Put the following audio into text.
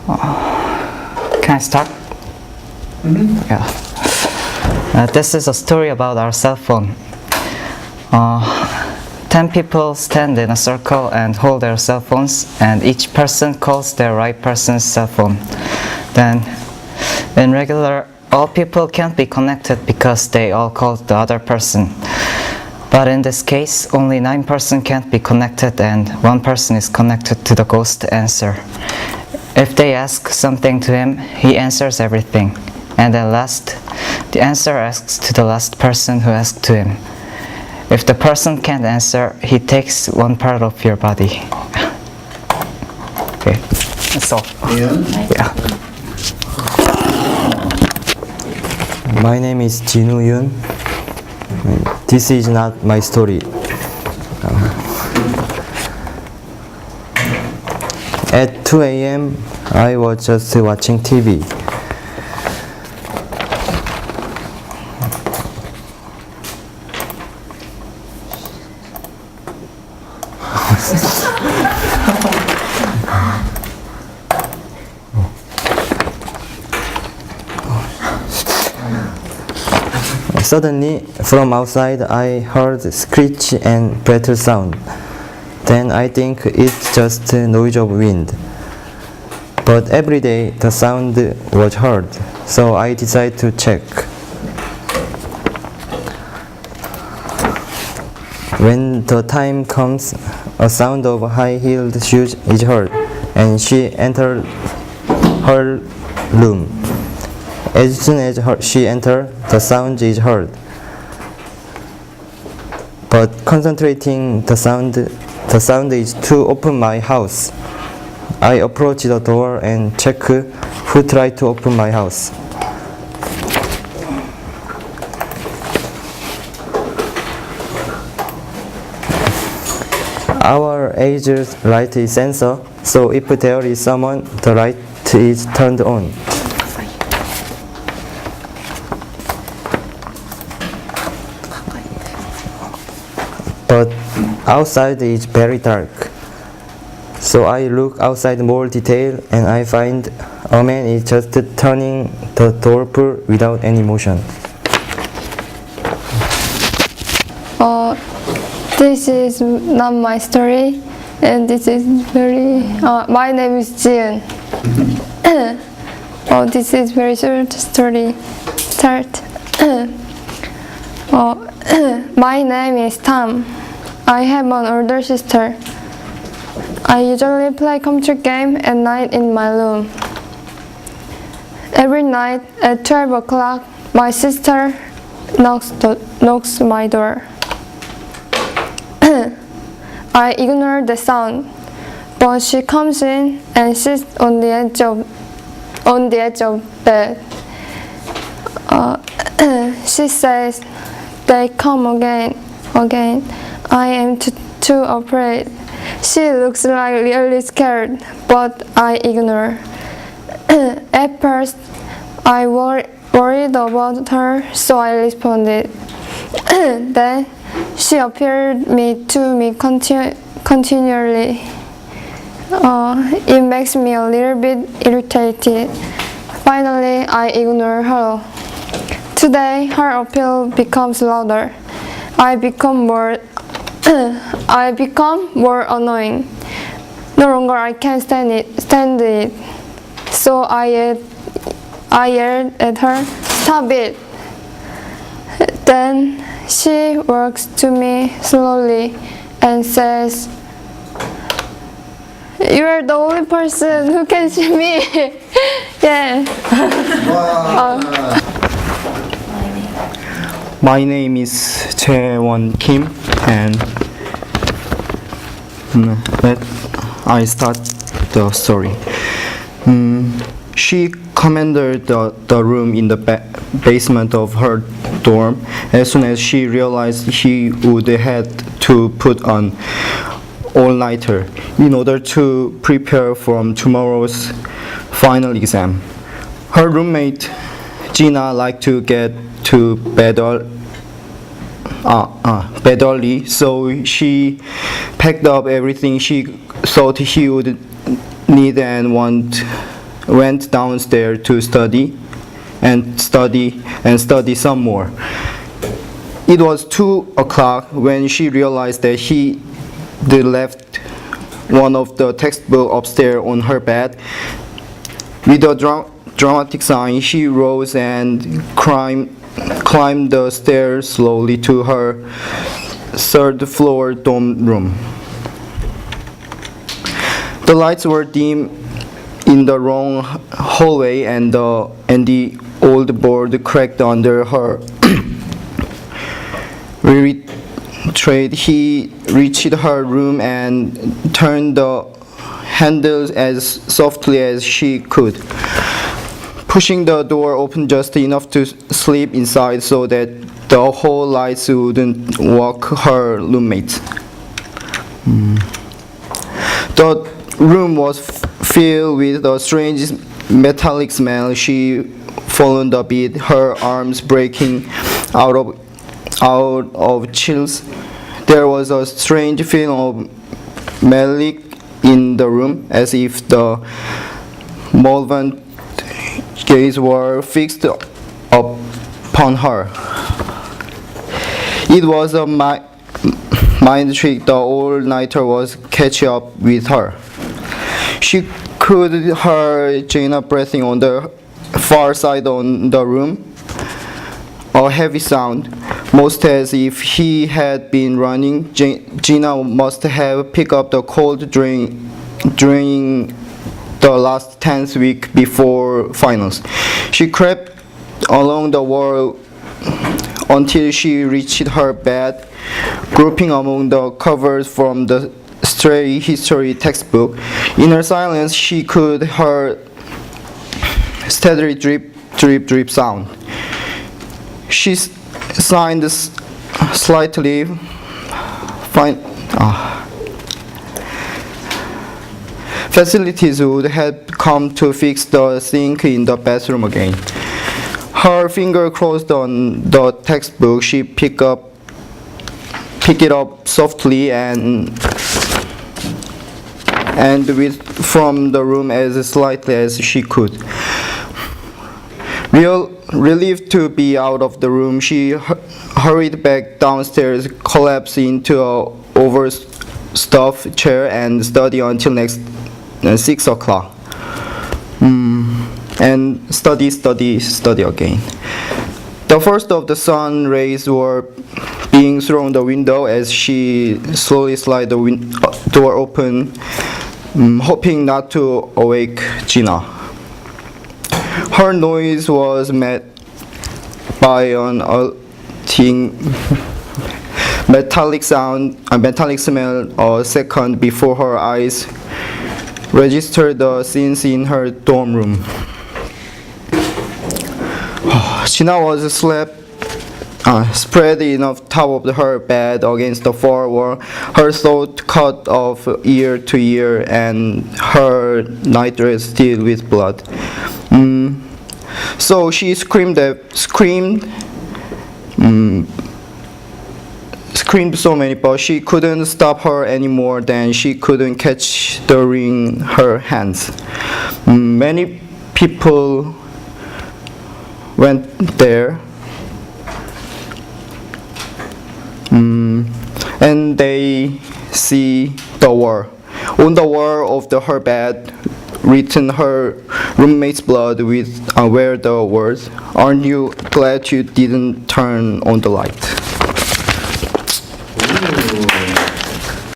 Can I start? Yeah. This is a story about our cell phone. 10 people stand in a circle and hold their cell phones, and each person calls their right person's cell phone. Then, in regular, all people can't be connected because they all called the other person. But in this case, only 9 persons can't be connected and 1 person is connected to the ghost answer. If they ask something to him, he answers everything. And at last, the answer asks to the last person who asked to him. If the person can't answer, he takes one part of your body. Okay, that's all. Yeah. My name is Jinwoo Yoon. This is not my story. At 2 a.m., I was just watching TV. Suddenly, from outside, I heard screech and rattle sound. Then I think it's just a noise of wind. But every day the sound was heard, so I decided to check. When the time comes, a sound of high-heeled shoes is heard, and she entered her room. As soon as she entered, the sound is heard. But concentrating the sound is to open my house. I approach the door and check who tried to open my house. Our agent's light is sensor, so if there is someone, the light is turned on. But outside is very dark. So I look outside more detail and I find a man is just turning the door pull without any motion. This is not my story, and this is very. My name is Jiun. This is very short story. Start. My name is Tam. I have an older sister. I usually play computer game at night in my room. Every night at 12 o'clock, my sister knocks my door. I ignore the sound, but she comes in and sits on the edge of bed. She says, "They come again. I am too afraid." She looks like really scared, but I ignore. At first, I worried about her, so I responded. Then she appeared to me continually. It makes me a little bit irritated. Finally, I ignore her. Today, her appeal becomes louder. I become more annoying. No longer I can't stand it. So I yelled at her, "Stop it!" Then she walks to me slowly and says, "You are the only person who can see me." Yeah. My name is Jae-won Kim, and let I start the story. She commanded the room in the basement of her dorm as soon as she realized she would have to put on all-nighter in order to prepare for tomorrow's final exam. Her roommate Gina liked to get to bed early, so she packed up everything she thought he would need and want went downstairs to study some more. It was 2 o'clock when she realized that they left one of the textbooks upstairs on her bed. With a dramatic sign, she rose and climbed the stairs slowly to her third-floor dorm room. The lights were dim in the long hallway, and the old board cracked under her. He reached her room and turned the handles as softly as she could, pushing the door open just enough to sleep inside so that the hall lights wouldn't wake her roommate. The room was filled with a strange metallic smell. She followed a bit, her arms breaking out of chills. There was a strange feeling of malice in the room, as if the malevolent gaze were fixed upon her. It was a mind trick. The all-nighter was catching up with her. She could hear Gina breathing on the far side of the room, a heavy sound, most as if he had been running. Gina must have picked up the cold during the last 10th week before finals. She crept along the wall until she reached her bed, groping among the covers from the stray history textbook. In her silence, she could hear steady drip, drip, drip sound. She sighed slightly. Facilities would have come to fix the sink in the bathroom again. Her finger closed on the textbook. She picked it up softly and with from the room as slightly as she could. Relieved to be out of the room, she hurried back downstairs, collapsed into a overstuffed chair, and studied until next 6 o'clock. And study again. The first of the sun rays were being thrown the window as she slowly slid the door open, hoping not to awake Gina. Her noise was met by an ulting metallic smell a second before her eyes registered the scenes in her dorm room. Gina was spread in the top of her bed against the far wall, her throat cut off ear to ear, and her nightdress filled with blood. So she screamed so many, but she couldn't stop her any more than she couldn't catch the ring in her hands. Many people went there, and they see the wall. On the wall of her bed, written her roommate's blood with where the words, "Aren't you glad you didn't turn on the light?"